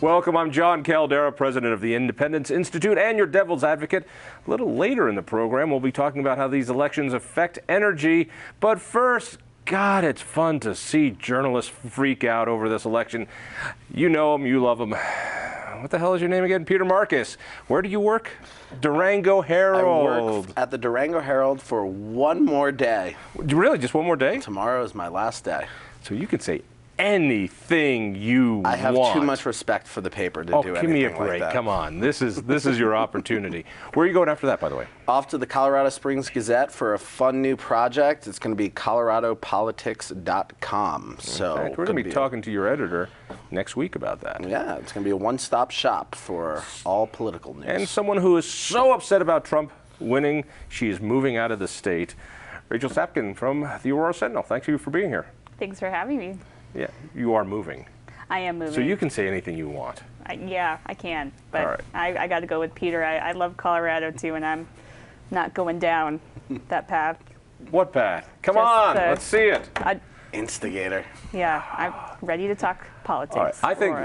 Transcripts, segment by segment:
Welcome, I'm Jon Caldara, president of the Independence Institute and your devil's advocate. A little later in the program, we'll be talking about how these elections affect energy. But first, God, it's fun to see journalists freak out over this election. You know him, you love him. What the hell is your name again? Peter Marcus. Where do you work? Durango Herald. I work at the Durango Herald for one more day. Really? Just one more day? Tomorrow is my last day. So you can say anything you want. I have too much respect for the paper to do anything like that. Oh, give me a break. Come on. This is your opportunity. Where are you going after that, by the way? Off to the Colorado Springs Gazette for a fun new project. It's going to be coloradopolitics.com. So in fact, we're going to be talking to your editor next week about that. Yeah, it's going to be a one-stop shop for all political news. And someone who is so upset about Trump winning, she is moving out of the state. Rachel Sapin from the Aurora Sentinel. Thank you for being here. Thanks for having me. Yeah, you are moving. I am moving. So you can say anything you want. Yeah, I can. But all right. I got to go with Peter. I love Colorado, too, and I'm not going down that path. What path? Come on, let's see it. Instigator. Yeah, I'm ready to talk politics. All right. I think,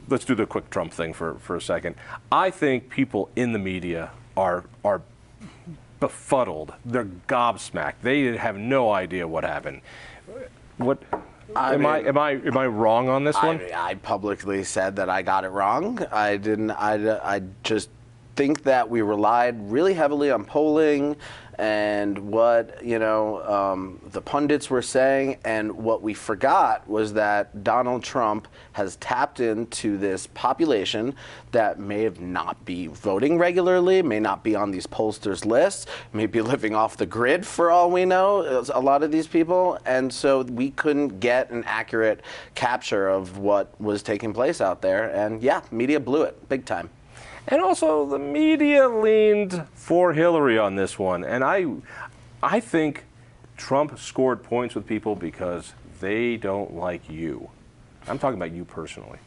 let's do the quick Trump thing for a second. I think people in the media are befuddled. They're gobsmacked. They have no idea what happened. What? Am I wrong on this one? I publicly said that I got it wrong. I didn't. I just think that we relied really heavily on polling and what the pundits were saying, and what we forgot was that Donald Trump has tapped into this population that may not be voting regularly, may not be on these pollsters' lists, may be living off the grid for all we know, a lot of these people, and so we couldn't get an accurate capture of what was taking place out there, and yeah, media blew it big time. And also, the media leaned for Hillary on this one. And I think Trump scored points with people because they don't like you. I'm talking about you personally.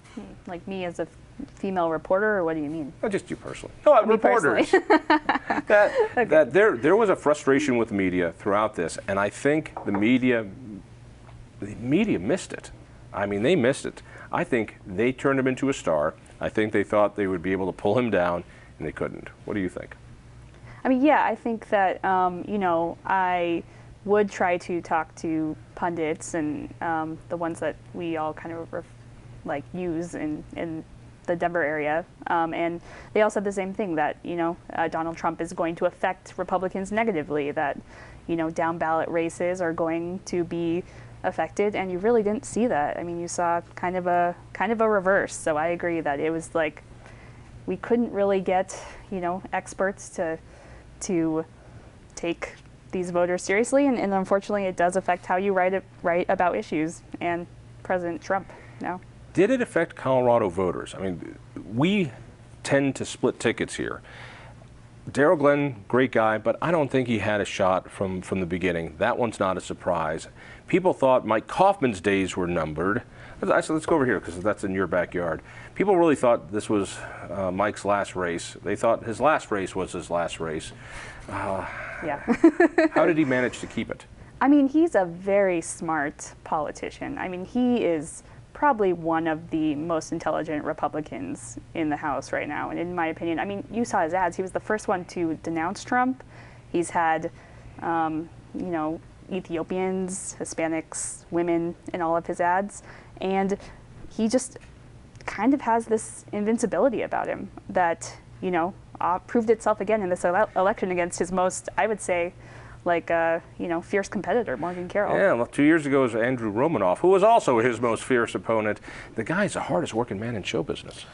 Like me as a female reporter, or what do you mean? Oh, just you personally. No, reporters. that there was a frustration with media throughout this, and I think the media missed it. I mean, they missed it. I think they turned him into a star. I think they thought they would be able to pull him down, and they couldn't. What do you think? I mean, yeah, I think that, I would try to talk to pundits and the ones that we all kind of use in the Denver area. And they all said the same thing, that, Donald Trump is going to affect Republicans negatively, that, down ballot races are going to be affected, and you really didn't see that. I mean, you saw kind of a reverse. So I agree that it was like we couldn't really get experts to take these voters seriously, and unfortunately it does affect how you write about issues and President Trump now. Did it affect Colorado voters? I mean, we tend to split tickets here. Darrell Glenn, great guy, but I don't think he had a shot from the beginning. That one's not a surprise. People thought Mike Kaufman's days were numbered. Let's go over here because that's in your backyard. People really thought this was Mike's last race. They thought his last race was his last race. Yeah. How did he manage to keep it? I mean, he's a very smart politician. I mean, he is probably one of the most intelligent Republicans in the House right now. And in my opinion, I mean, you saw his ads. He was the first one to denounce Trump. He's had, Ethiopians, Hispanics, women in all of his ads. And he just kind of has this invincibility about him that, proved itself again in this election against his most, I would say, fierce competitor, Morgan Carroll. Yeah, well, 2 years ago it was Andrew Romanoff, who was also his most fierce opponent. The guy's the hardest working man in show business.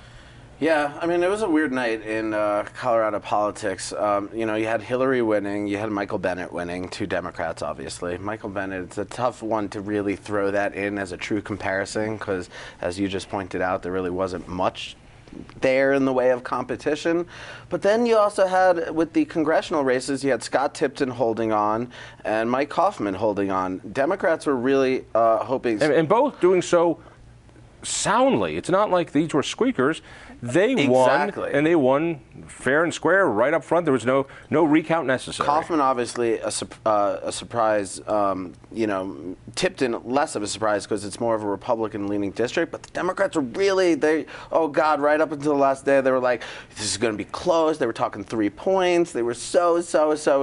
Yeah, I mean, it was a weird night in Colorado politics. You had Hillary winning, you had Michael Bennet winning, two Democrats, obviously. Michael Bennet, it's a tough one to really throw that in as a true comparison because, as you just pointed out, there really wasn't much there in the way of competition. But then you also had, with the congressional races, you had Scott Tipton holding on and Mike Kaufman holding on. Democrats were really hoping... And both doing so soundly. It's not like these were squeakers. They won, Exactly. and they won fair and square right up front. There was no recount necessary. Kaufman, obviously, a surprise, tipped in less of a surprise because it's more of a Republican-leaning district. But the Democrats were really, oh God, right up until the last day, they were like, this is going to be close. They were talking 3 points. They were so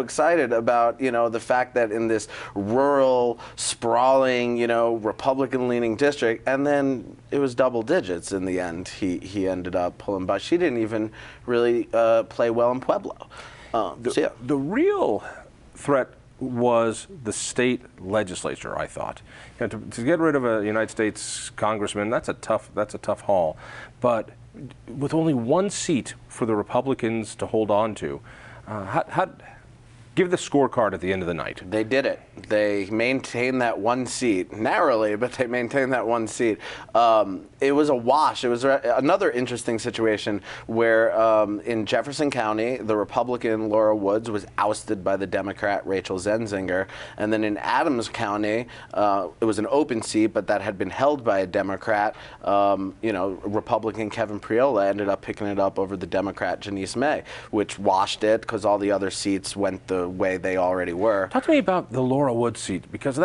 excited about, the fact that in this rural, sprawling, Republican-leaning district, and then it was double digits in the end. He ended up pulling by. She didn't even really play well in Pueblo. The real threat was the state legislature, I thought. To get rid of a United States congressman, that's a tough haul. But with only one seat for the Republicans to hold on to, give the scorecard at the end of the night. They did it. They maintained that one seat, narrowly, but they maintained that one seat. It was a wash. It was another interesting situation where in Jefferson County, the Republican Laura Woods was ousted by the Democrat Rachel Zenzinger. And then in Adams County, it was an open seat, but that had been held by a Democrat. Republican Kevin Priola ended up picking it up over the Democrat Janice May, which washed it because all the other seats went the way they already were. Talk to me about the Laura Woods seat, because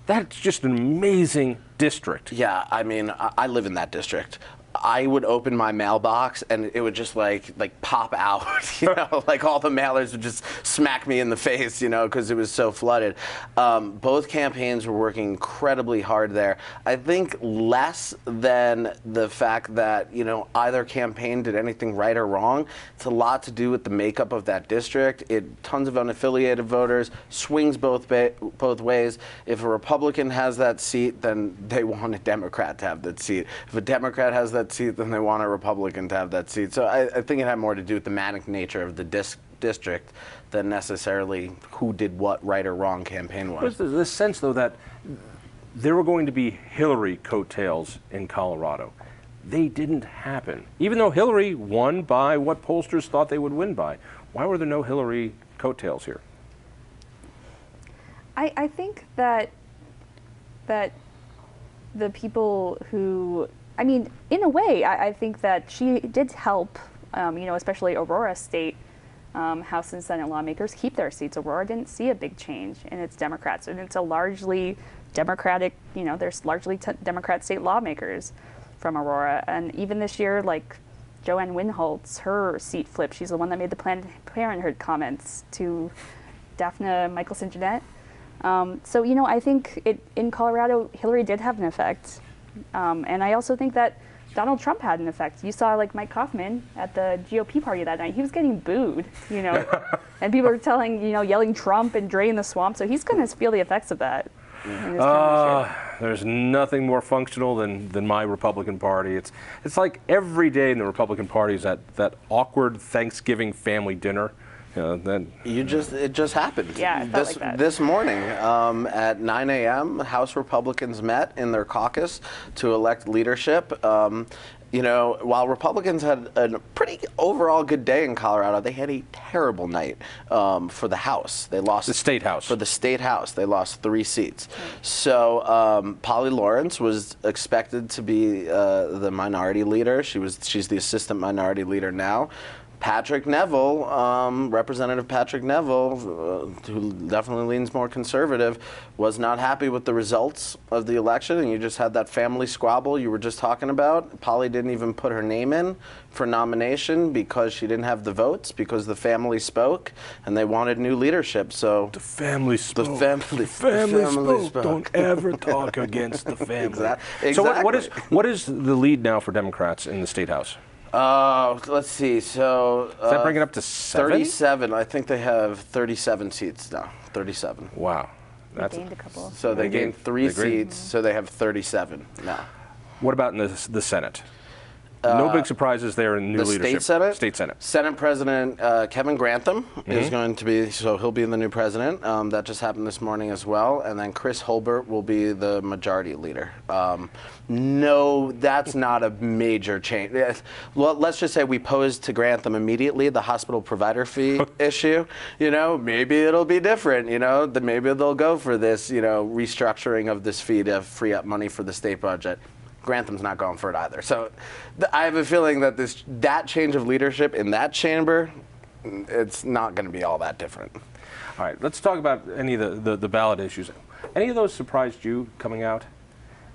that's just an amazing district. Yeah, I mean, I live in that district. I would open my mailbox and it would just like pop out, like all the mailers would just smack me in the face, because it was so flooded. Both campaigns were working incredibly hard there. I think less than the fact that, either campaign did anything right or wrong. It's a lot to do with the makeup of that district. Tons of unaffiliated voters, swings both ways. If a Republican has that seat, then they want a Democrat to have that seat. If a Democrat has that seat, then they want a Republican to have that seat. So I think it had more to do with the manic nature of the district than necessarily who did what right or wrong campaign-wise. There's this sense, though, that there were going to be Hillary coattails in Colorado. They didn't happen. Even though Hillary won by what pollsters thought they would win by. Why were there no Hillary coattails here? I think that the people who, in a way, I think that she did help, especially Aurora State House and Senate lawmakers keep their seats. Aurora didn't see a big change in its Democrats, and it's a largely Democratic, there's largely Democrat state lawmakers from Aurora. And even this year, like Joanne Winholtz, her seat flipped. She's the one that made the Planned Parenthood comments to Daphne Michelson-Jeanette. So, I think in Colorado, Hillary did have an effect. And I also think that Donald Trump had an effect. You saw Mike Kaufman at the GOP party that night. He was getting booed, and people were yelling Trump and drain the swamp. So he's going to feel the effects of that. There's nothing more functional than my Republican Party. It's like every day in the Republican Party is that awkward Thanksgiving family dinner. It just happened. Yeah, it felt like that. This morning at 9 a.m., House Republicans met in their caucus to elect leadership. While Republicans had a pretty overall good day in Colorado, they had a terrible night for the House. They lost the State House. For the State House, they lost 3 seats. So Polly Lawrence was expected to be the minority leader. She's the assistant minority leader now. Patrick Neville, Representative Patrick Neville, who definitely leans more conservative, was not happy with the results of the election, and you just had that family squabble you were just talking about. Polly didn't even put her name in for nomination because she didn't have the votes, because the family spoke, and they wanted new leadership. So the family spoke. The family spoke. Don't ever talk against the family. Exactly. So what is the lead now for Democrats in the State House? Let's see. So does that bring it up to 7? 37. I think they have 37 seats now. 37. Wow. They gained a couple. So they gained 3 seats, so they have 37 now. What about in the Senate? No big surprises there in new leadership. State Senate? Senate President Kevin Grantham is going to be, so he'll be the new president. That just happened this morning as well. And then Chris Holbert will be the majority leader. No, that's not a major change. Well, let's just say we posed to Grantham immediately the hospital provider fee issue. Maybe it'll be different. Maybe they'll go for this, restructuring of this fee to free up money for the state budget. Grantham's not going for it either. So I have a feeling that that change of leadership in that chamber, it's not going to be all that different. All right, let's talk about any of the ballot issues. Any of those surprised you coming out?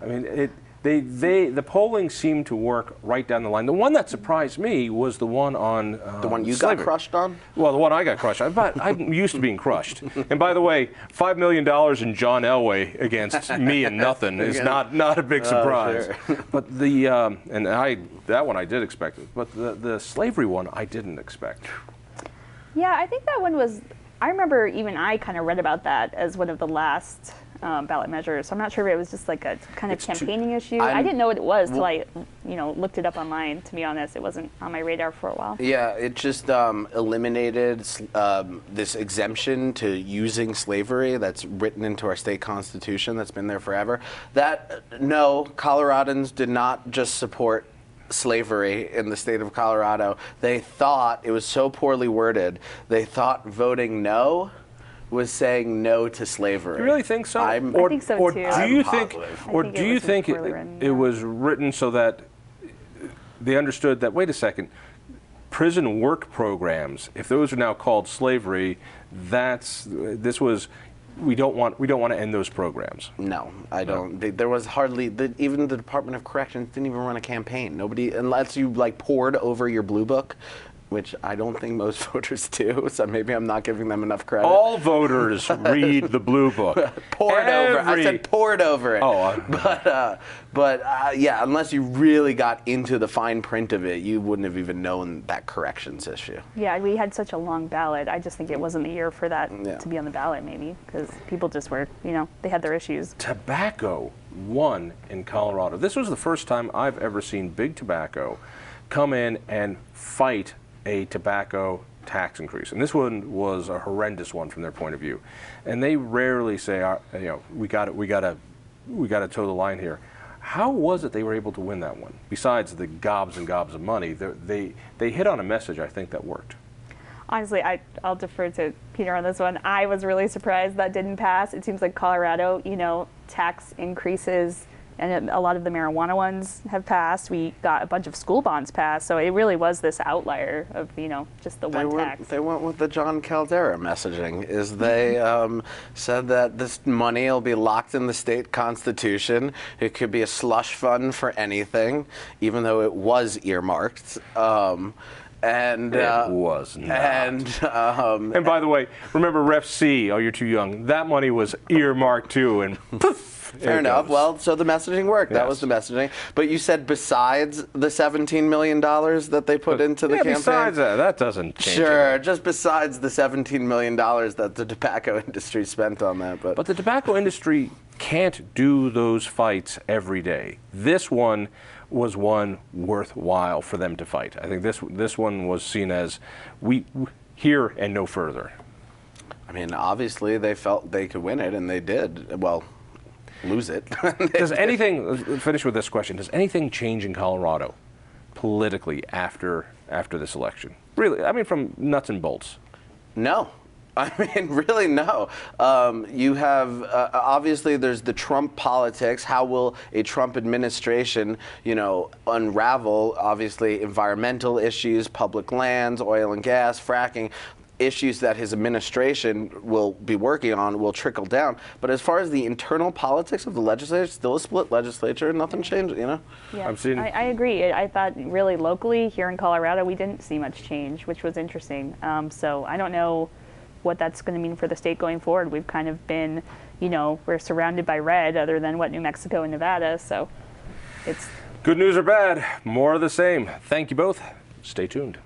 I mean, the polling seemed to work right down the line. The one that surprised me was the one on the one you slavery. got crushed on? Well, the one I got crushed on. But I'm used to being crushed. And by the way, $5 million in John Elway against me and nothing is not a big surprise. Sure. But that one I did expect. But the slavery one I didn't expect. Yeah, I think that one was. I remember even I kind of read about that as one of the last ballot measures. So I'm not sure if it was just like a kind of campaigning issue. I didn't know what it was till I, looked it up online. To be honest, it wasn't on my radar for a while. Yeah, it just eliminated this exemption to using slavery that's written into our state constitution that's been there forever. No, Coloradans did not just support slavery in the state of Colorado. They thought it was so poorly worded. They thought voting no was saying no to slavery. You really think so? I think so too. Do you think it was written so that they understood that, wait a second, prison work programs, if those are now called slavery, we don't want to end those programs. No, I don't. There was hardly, even the Department of Corrections didn't even run a campaign. Nobody, unless you poured over your blue book, which I don't think most voters do, so maybe I'm not giving them enough credit. All voters read the blue book. Poured over. I said poured over it. Oh, yeah, unless you really got into the fine print of it, you wouldn't have even known that corrections issue. Yeah, we had such a long ballot. I just think it wasn't the year for that to be on the ballot, maybe, because people just were, they had their issues. Tobacco won in Colorado. This was the first time I've ever seen big tobacco come in and fight a tobacco tax increase, and this one was a horrendous one from their point of view. And they rarely say, we got to toe the line here. How was it they were able to win that one? Besides the gobs and gobs of money, they hit on a message I think that worked. Honestly, I'll defer to Peter on this one. I was really surprised that didn't pass. It seems like Colorado, tax increases, and a lot of the marijuana ones have passed. We got a bunch of school bonds passed, so it really was this outlier of, just the one tax. They went with the Jon Caldara messaging, is they said that this money will be locked in the state constitution. It could be a slush fund for anything, even though it was earmarked. And it was not. And by the way, remember Ref C, you're too young. That money was earmarked too, and poof. Fair enough. Well, so the messaging worked. Yes. That was the messaging. But you said besides the $17 million that they put into the campaign? Besides that doesn't change Sure, just besides the $17 million that the tobacco industry spent on that. But the tobacco industry can't do those fights every day. This one was one worthwhile for them to fight. I think this one was seen as we here and no further. I mean, obviously they felt they could win it, and they did. Well, lose it. Does anything, let's finish with this question, does anything change in Colorado politically after this election? Really, I mean, from nuts and bolts. No. I mean, really, no. You have, obviously, there's the Trump politics. How will a Trump administration, unravel, obviously, environmental issues, public lands, oil and gas, fracking, issues that his administration will be working on will trickle down. But as far as the internal politics of the legislature, still a split legislature, nothing changed, Yeah, I agree. I thought really locally here in Colorado, we didn't see much change, which was interesting. So I don't know what that's going to mean for the state going forward. We've kind of been, we're surrounded by red other than New Mexico and Nevada. So it's good news or bad, more of the same. Thank you both. Stay tuned.